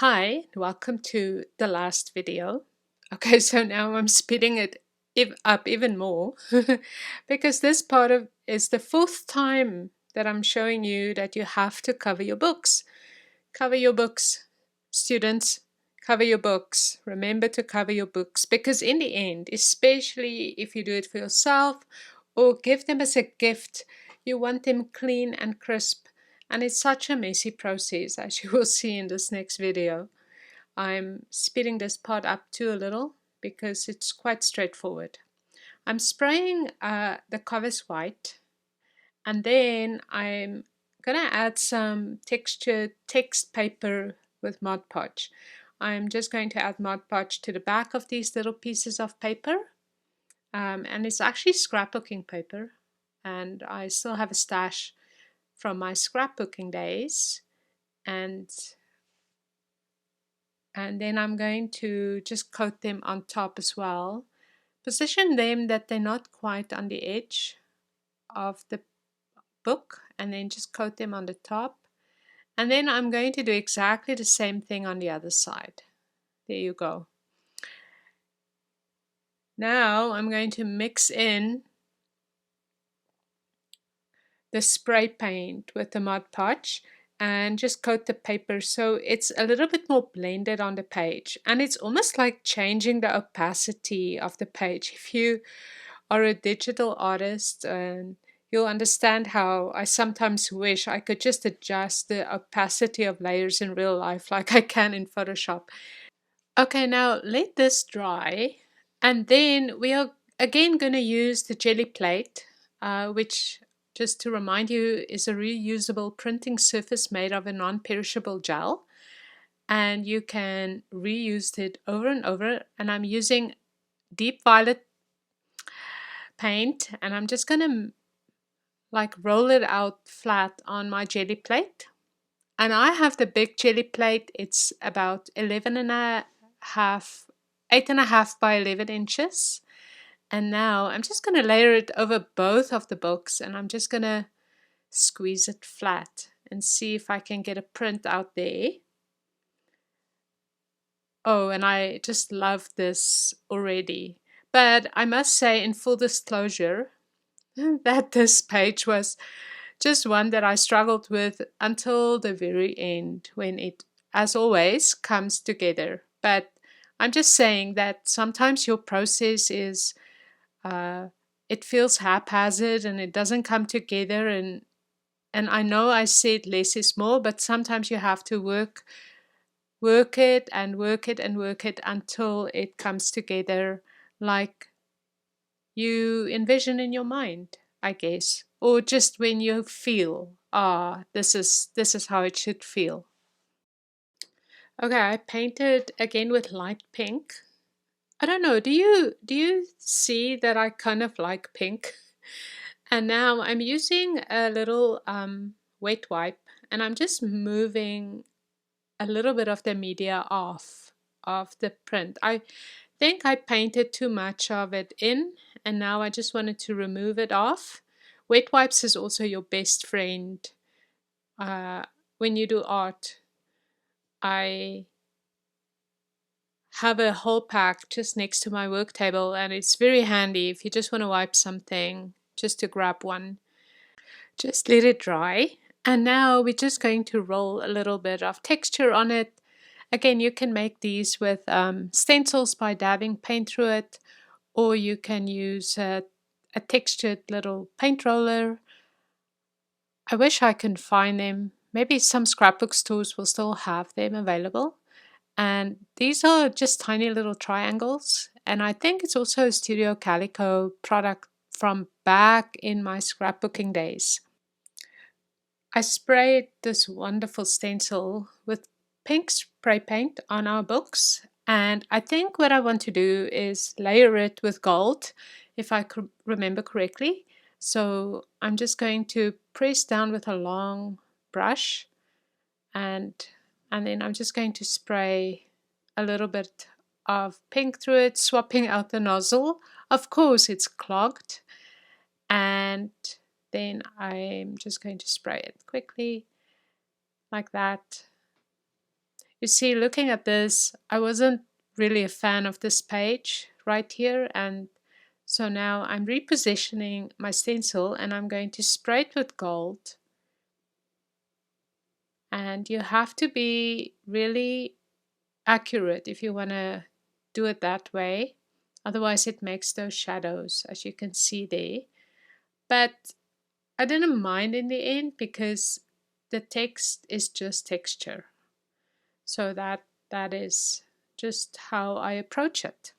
Hi, welcome to the last video. Okay, so now I'm speeding it up even more because this part of is the fourth time that I'm showing you that you have to cover your books. Cover your books, students, cover your books. Remember to cover your books because in the end, especially if you do it for yourself or give them as a gift, you want them clean and crisp. And it's such a messy process, as you will see in this next video. I'm speeding this part up too a little because it's quite straightforward. I'm spraying the covers white, and then I'm gonna add some textured text paper with Mod Podge. I'm just going to add Mod Podge to the back of these little pieces of paper, and it's actually scrapbooking paper, and I still have a stash from my scrapbooking days, and then I'm going to just coat them on top as well. Position them that they're not quite on the edge of the book, and then just coat them on the top. And then I'm going to do exactly the same thing on the other side. There you go. Now I'm going to mix in the spray paint with the Mod Podge and just coat the paper so it's a little bit more blended on the page, and it's almost like changing the opacity of the page. If you are a digital artist, and you'll understand how I sometimes wish I could just adjust the opacity of layers in real life like I can in Photoshop. Okay, now let this dry, and then we are again going to use the jelly plate, which, just to remind you, is a reusable printing surface made of a non-perishable gel, and you can reuse it over and over. And I'm using deep violet paint, and I'm just going to like roll it out flat on my jelly plate. And I have the big jelly plate. It's about 11 and a half, 8.5 by 11 inches. And now I'm just going to layer it over both of the books, and I'm just going to squeeze it flat and see if I can get a print out there. Oh, and I just love this already. But I must say, in full disclosure, that this page was just one that I struggled with until the very end when it, as always, comes together. But I'm just saying that sometimes your process is, it feels haphazard and it doesn't come together. And I know I said less is more, but sometimes you have to work it and work it and work it until it comes together like you envision in your mind, I guess, or just when you feel, this is how it should feel. Okay, I painted again with light pink. I don't know, do you see that I kind of like pink? And now I'm using a little wet wipe, and I'm just moving a little bit of the media off of the print. I think I painted too much of it in, and now I just wanted to remove it off. Wet wipes is also your best friend uh, when you do art. I have a whole pack just next to my work table, and it's very handy if you just want to wipe something, just to grab one. Just let it dry. And now we're just going to roll a little bit of texture on it. Again, you can make these with stencils by dabbing paint through it, or you can use a textured little paint roller. I wish I could find them. Maybe some scrapbook stores will still have them available. And these are just tiny little triangles. And I think it's also a Studio Calico product from back in my scrapbooking days. I sprayed this wonderful stencil with pink spray paint on our books, and I think what I want to do is layer it with gold, if I could remember correctly. So I'm just going to press down with a long brush, and then I'm just going to spray a little bit of pink through it, swapping out the nozzle. Of course, it's clogged, and then I'm just going to spray it quickly like that. You see, looking at this, I wasn't really a fan of this page right here, and so now I'm repositioning my stencil and I'm going to spray it with gold. And you have to be really accurate if you want to do it that way. Otherwise, it makes those shadows, as you can see there. But I didn't mind in the end because the text is just texture. So that is just how I approach it.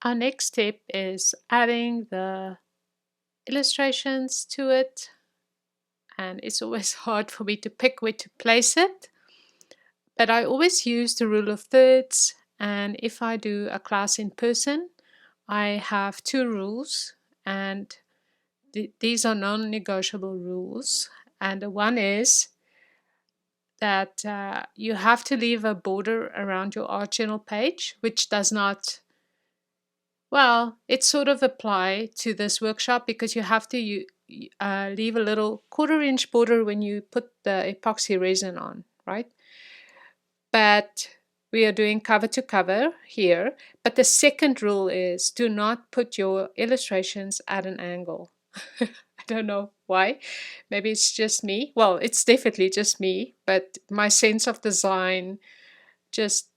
Our next step is adding the illustrations to it, and it's always hard for me to pick where to place it, but I always use the rule of thirds. And if I do a class in person, I have two rules, and these are non-negotiable rules. And the one is that you have to leave a border around your art journal page, which does not, well, it sort of apply to this workshop because you have to leave a little 1/4 inch border when you put the epoxy resin on, right? But we are doing cover to cover here. But the second rule is do not put your illustrations at an angle. I don't know why. Maybe it's just me. Well, it's definitely just me, but my sense of design just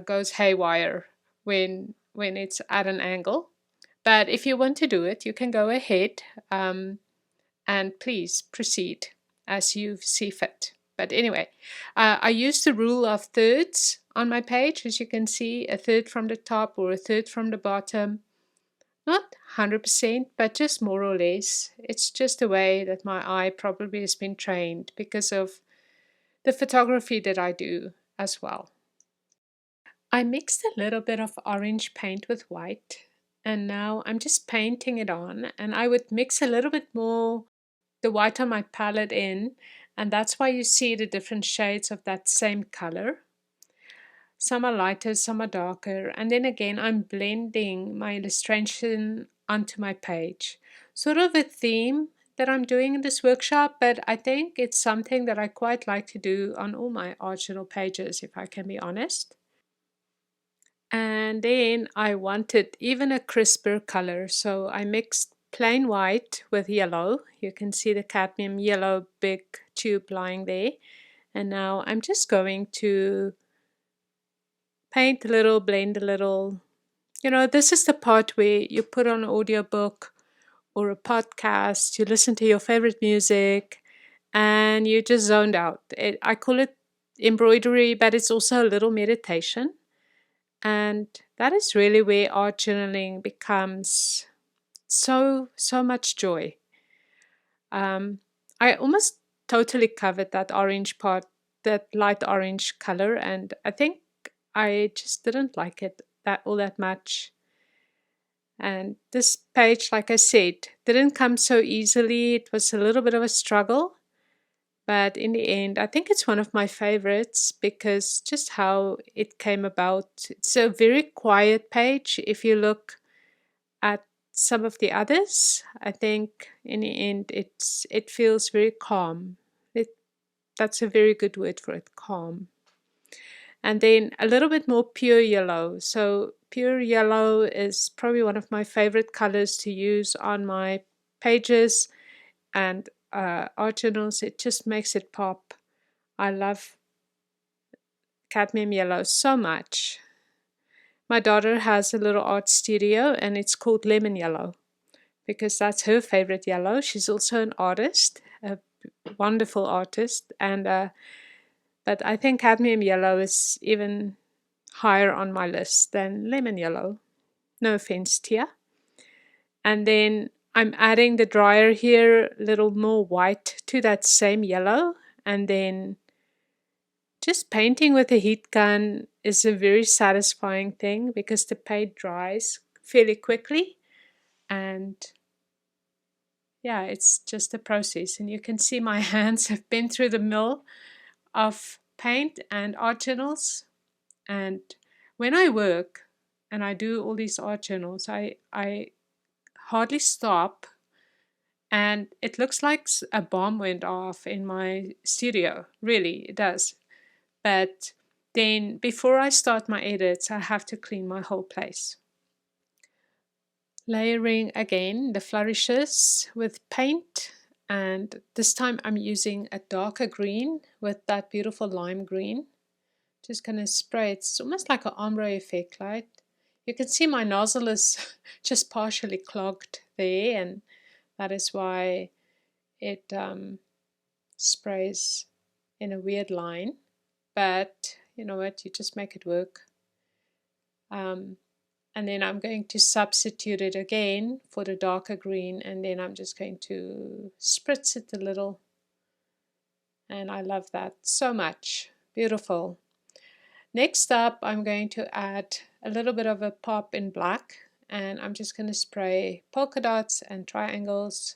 goes haywire when it's at an angle. But if you want to do it, you can go ahead, and please proceed as you see fit. But anyway, I use the rule of thirds on my page, as you can see, a third from the top or a third from the bottom. Not 100%, but just more or less. It's just the way that my eye probably has been trained because of the photography that I do as well. I mixed a little bit of orange paint with white, and now I'm just painting it on, and I would mix a little bit more the white on my palette in, and that's why you see the different shades of that same color. Some are lighter, some are darker, and then again I'm blending my illustration onto my page. Sort of a theme that I'm doing in this workshop, but I think it's something that I quite like to do on all my art journal pages, if I can be honest. And then I wanted even a crisper color, so I mixed plain white with yellow. You can see the cadmium yellow big tube lying there. And now I'm just going to paint a little, blend a little. You know, this is the part where you put on an audiobook or a podcast, you listen to your favorite music, and you just zoned out. I call it embroidery, but it's also a little meditation. And that is really where art journaling becomes so much joy. I almost totally covered that orange part, that light orange color, and I think I just didn't like it that all that much. And this page, like I said, didn't come so easily. It was a little bit of a struggle, but in the end, I think it's one of my favorites because just how it came about. It's a very quiet page. If you look at some of the others, I think in the end it feels very calm. That's a very good word for it, calm. And then a little bit more pure yellow. So pure yellow is probably one of my favorite colors to use on my pages and art journals. It just makes it pop. I love cadmium yellow so much. My daughter has a little art studio and it's called lemon yellow because that's her favorite yellow. She's also an artist, a wonderful artist, and but I think cadmium yellow is even higher on my list than lemon yellow. No offense, Tia. And then I'm adding the dryer here, a little more white to that same yellow, and then just painting with a heat gun is a very satisfying thing because the paint dries fairly quickly, and yeah, it's just a process. And you can see my hands have been through the mill of paint and art journals. And when I work and I do all these art journals, I hardly stop and it looks like a bomb went off in my studio. Really, it does. But then before I start my edits, I have to clean my whole place. Layering again the flourishes with paint, and this time I'm using a darker green with that beautiful lime green. Just going to spray it. It's almost like an ombre effect, right? You can see my nozzle is just partially clogged there, and that is why it sprays in a weird line. But you know what, you just make it work. And then I'm going to substitute it again for the darker green, and then I'm just going to spritz it a little. And I love that so much. Beautiful. Next up, I'm going to add a little bit of a pop in black, and I'm just going to spray polka dots and triangles.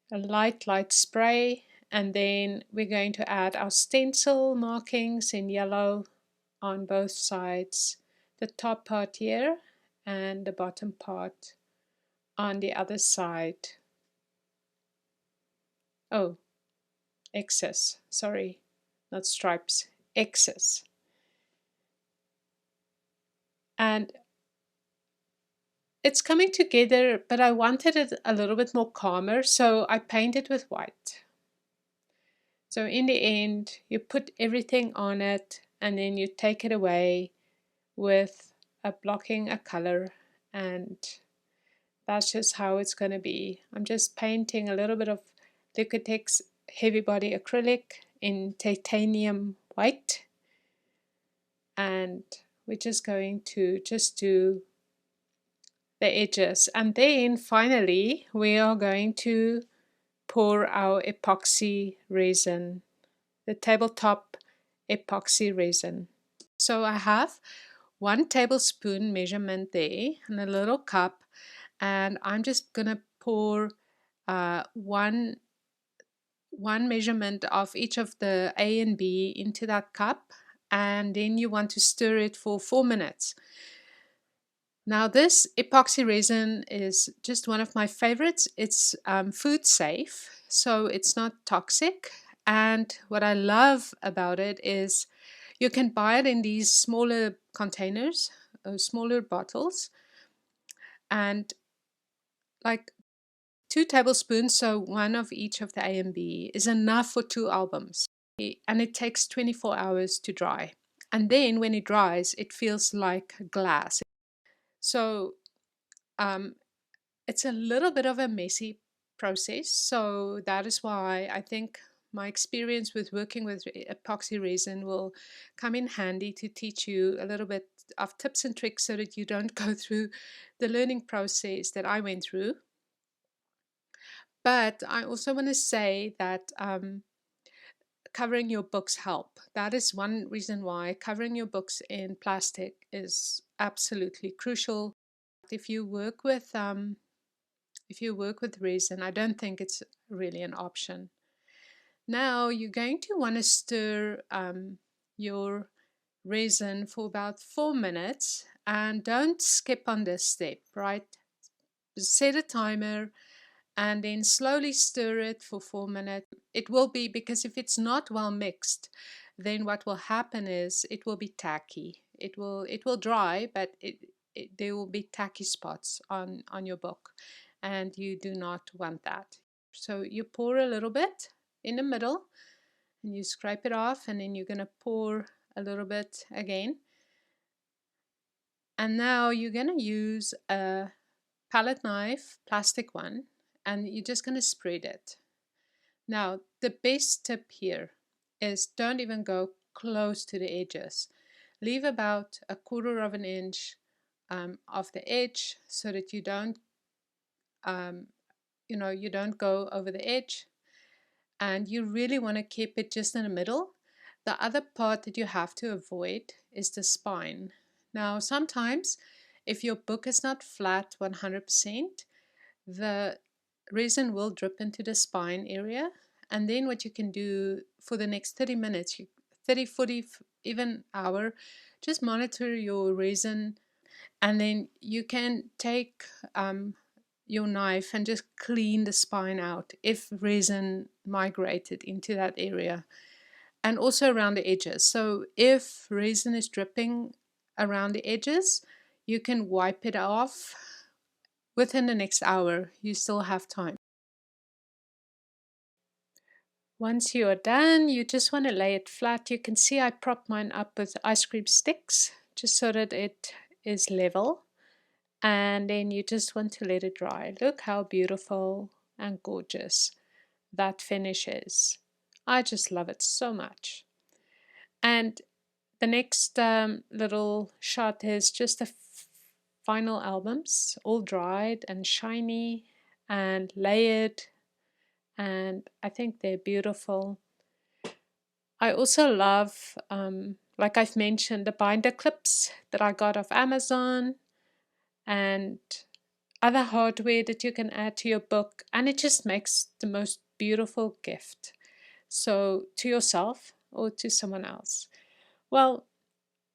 A light spray, and then we're going to add our stencil markings in yellow on both sides, the top part here and the bottom part on the other side. Oh, excess, sorry, not stripes, excess. And it's coming together, but I wanted it a little bit more calmer, so I painted with white. So in the end, you put everything on it, and then you take it away with blocking a color, and that's just how it's going to be. I'm just painting a little bit of Liquitex heavy body acrylic in titanium white, and we're just going to just do the edges, and then finally we are going to pour our epoxy resin, the tabletop epoxy resin. So I have 1 tablespoon measurement there in a little cup, and I'm just gonna pour one measurement of each of the A and B into that cup, and then you want to stir it for 4 minutes. Now this epoxy resin is just one of my favorites. It's food safe, so it's not toxic, and what I love about it is you can buy it in these smaller containers, smaller bottles, and like 2 tablespoons, so 1 of each of the A and B, is enough for 2 albums. And it takes 24 hours to dry. And then when it dries, it feels like glass. So it's a little bit of a messy process. So that is why I think my experience with working with epoxy resin will come in handy to teach you a little bit of tips and tricks so that you don't go through the learning process that I went through. But I also want to say that covering your books help. That is one reason why covering your books in plastic is absolutely crucial. If you work with resin, I don't think it's really an option. Now you're going to want to stir your resin for about 4 minutes, and don't skip on this step, right? Set a timer and then slowly stir it for 4 minutes. It will be, because if it's not well mixed, then what will happen is it will be tacky. It will dry, but there will be tacky spots on your book, and you do not want that. So you pour a little bit in the middle, and you scrape it off, and then you're going to pour a little bit again. And now you're going to use a palette knife, plastic one, and you're just going to spread it. Now, the best tip here is don't even go close to the edges. Leave about 1/4 of an inch of the edge so that you don't, you don't go over the edge. And you really want to keep it just in the middle. The other part that you have to avoid is the spine. Now, sometimes if your book is not flat 100%, the resin will drip into the spine area, and then what you can do for the next 30 minutes, 30, 40, even hour, just monitor your resin, and then you can take your knife and just clean the spine out if resin migrated into that area, and also around the edges. So if resin is dripping around the edges, you can wipe it off within the next hour. You still have time. Once you are done, you just want to lay it flat. You can see I prop mine up with ice cream sticks just so that it is level. And then you just want to let it dry. Look how beautiful and gorgeous that finish is. I just love it so much. And the next little shot is just the final albums, all dried and shiny and layered, and I think they're beautiful. I also love, like I've mentioned, the binder clips that I got off Amazon and other hardware that you can add to your book, and it just makes the most beautiful gift. So, to yourself or to someone else. Well,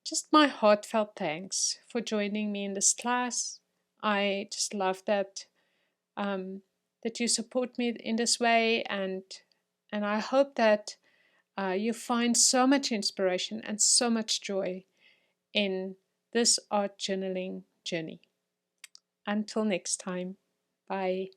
just my heartfelt thanks for joining me in this class. I just love um, that you support me in this way, and I hope that you find so much inspiration and so much joy in this art journaling journey. Until next time, bye.